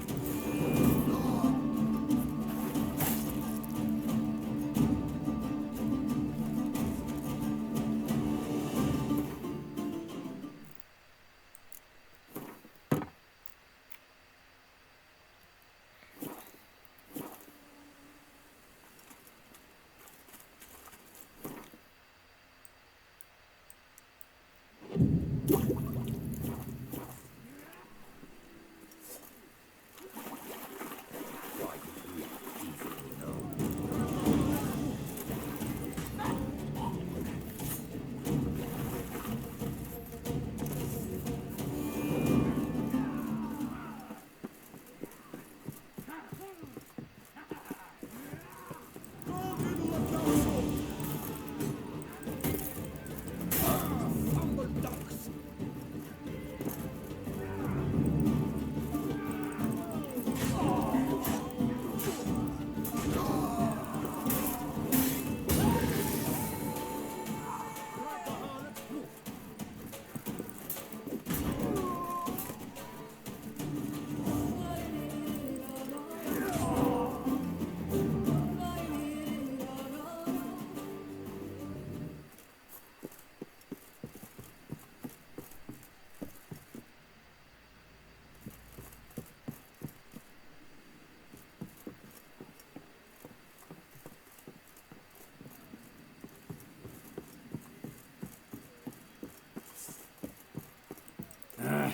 I'll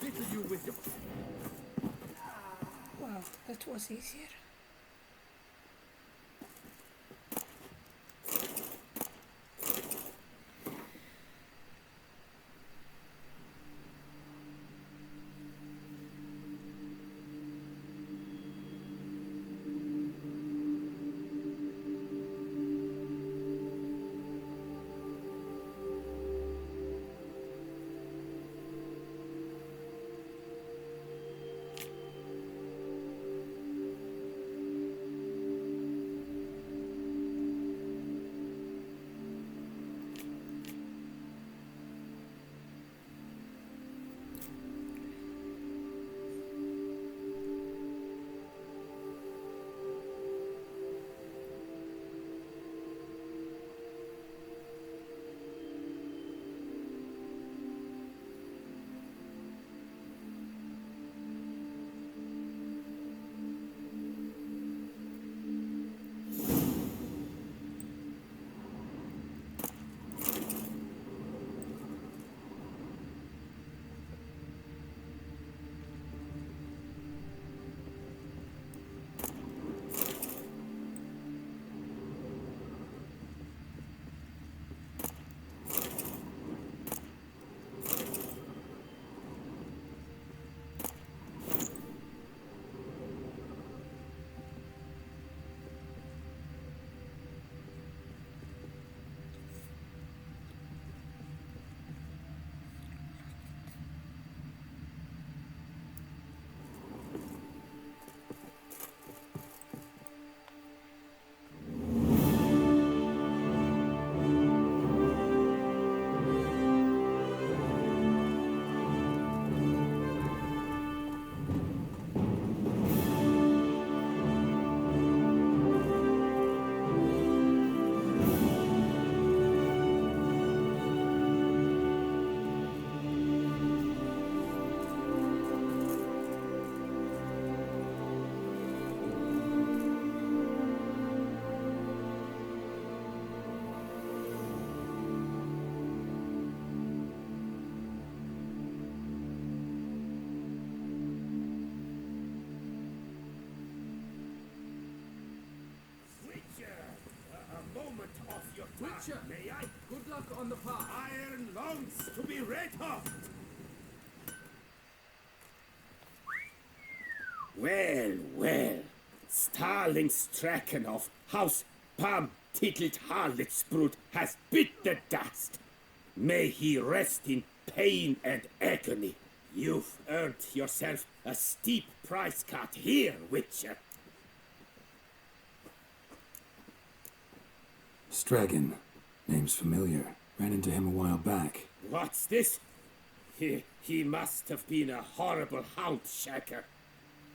get to you with your... Wow, that was easier. Witcher, may I? Good luck on the path. Iron longs to be red hot. Well, well. Starling Straken of House Pam Ticklet Harlotsbrut has bit the dust. May he rest in pain and agony. You've earned yourself a steep price cut here, Witcher. Stragan. Name's familiar. Ran into him a while back. What's this? He must have been a horrible hound shaker.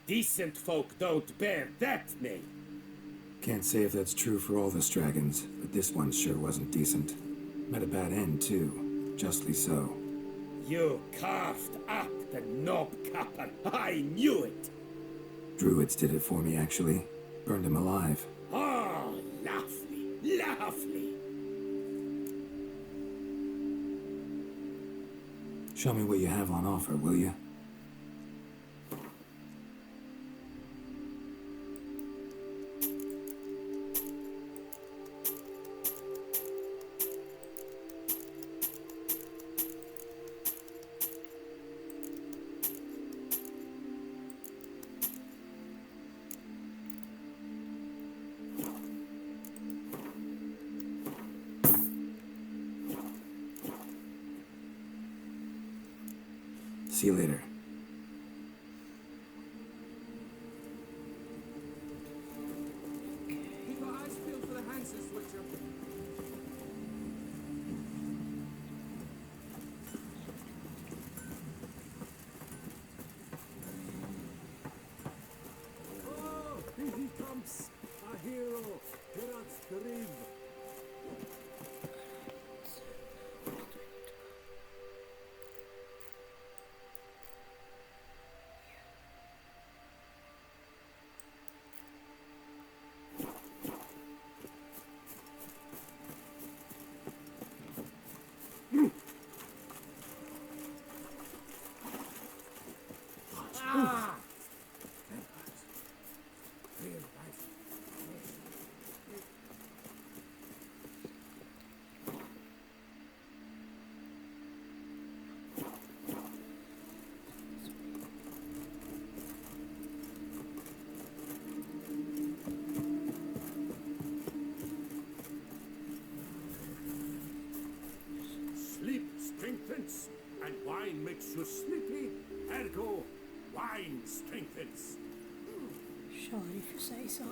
Decent folk don't bear that name. Can't say if that's true for all the Stragons, but this one sure wasn't decent. Met a bad end, too. Justly so. You carved up the knobcapper. I knew it. Druids did it for me, actually. Burned him alive. Oh, lovely, lovely. Show me what you have on offer, will you? See you later. Keep your eyes peeled for the Hanses, Witcher. Oh, here he comes. A hero. Geralt the Riv. strengthens, and wine makes you sleepy, ergo, wine strengthens. Sure, if you say so.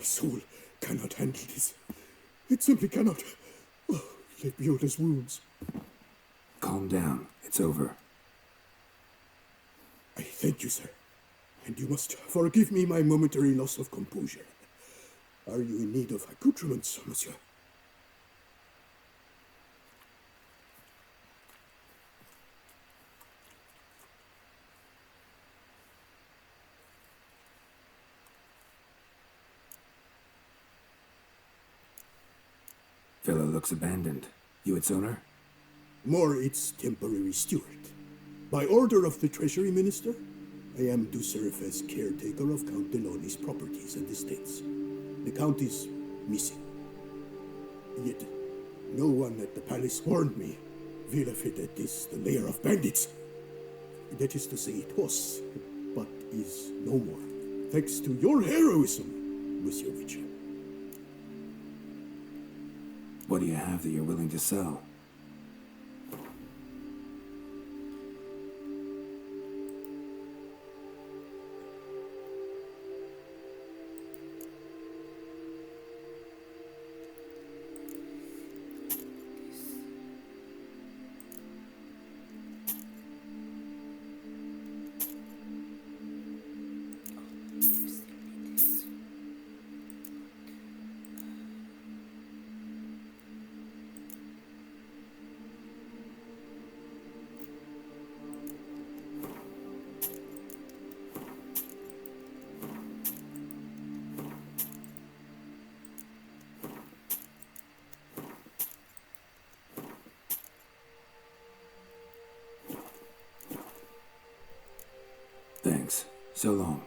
Soul cannot handle this. It simply cannot. Oh, Lebioda's wounds. Calm down. It's over. I thank you, sir. And you must forgive me my momentary loss of composure. Are you in need of accoutrements, monsieur? Fellow looks abandoned. You its owner? More its temporary steward. By order of the Treasury Minister, I am to serve as caretaker of Count Deloni's properties and estates. The Count is missing. Yet, no one at the palace warned me. Villafedet is the lair of bandits. That is to say, it was, but is no more. Thanks to your heroism, Monsieur Witcher. What do you have that you're willing to sell? Thanks. So long.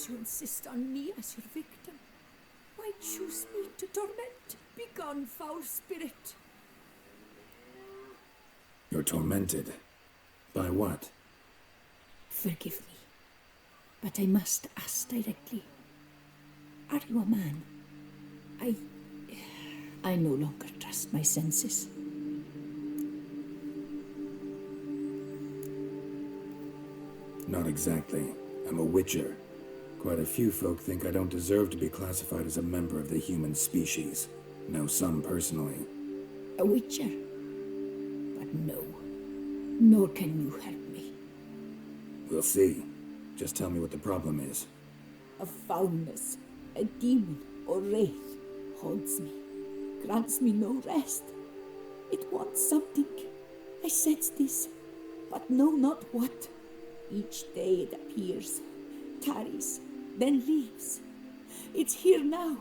you insist on me as your victim? Why choose me to torment? Begone, foul spirit! You're tormented. By what? Forgive me, but I must ask directly. Are you a man? I no longer trust my senses. Not exactly. I'm a witcher. Quite a few folk think I don't deserve to be classified as a member of the human species. Know some personally. A witcher? But no. Nor can you help me. We'll see. Just tell me what the problem is. A foulness, a demon or wraith haunts me, grants me no rest. It wants something. I sense this, but know not what. Each day it appears, tarries, then leaves. It's here now,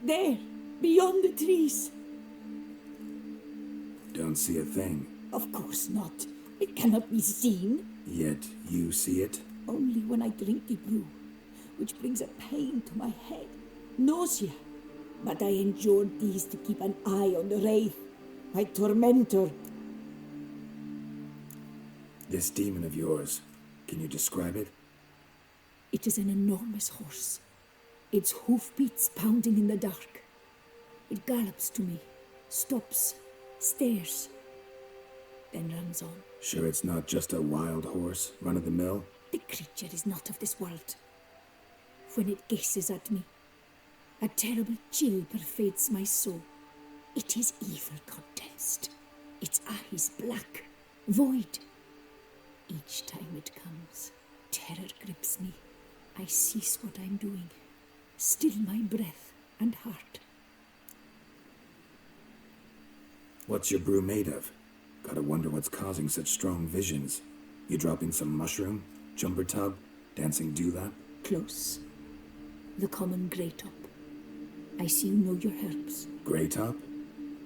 there, beyond the trees. Don't see a thing. Of course not. It cannot be seen. Yet you see it? Only when I drink the brew, which brings a pain to my head, nausea. But I endured these to keep an eye on the wraith, my tormentor. This demon of yours, can you describe it? It is an enormous horse, its hoofbeats pounding in the dark. It gallops to me, stops, stares, then runs on. Sure it's not just a wild horse, run-of-the-mill? The creature is not of this world. When it gazes at me, a terrible chill pervades my soul. It is evil condensed, its eyes black, void. Each time it comes, terror grips me. I cease what I'm doing, still my breath and heart. What's your brew made of? Gotta wonder what's causing such strong visions. You dropping some mushroom, jumper tub, dancing dewlap? Close. The common grey top. I see you know your herbs. Grey top?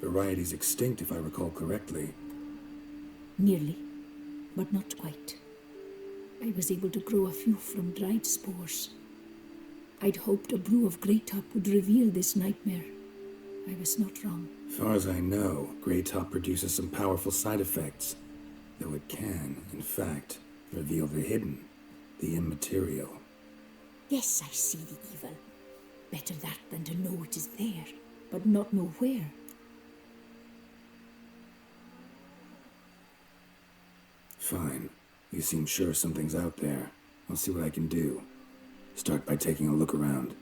Variety's extinct if I recall correctly. Nearly, but not quite. I was able to grow a few from dried spores. I'd hoped a brew of grey top would reveal this nightmare. I was not wrong. Far as I know, grey top produces some powerful side effects. Though it can, in fact, reveal the hidden, the immaterial. Yes, I see the evil. Better that than to know it is there, but not know where. Fine. You seem sure something's out there. I'll see what I can do. Start by taking a look around.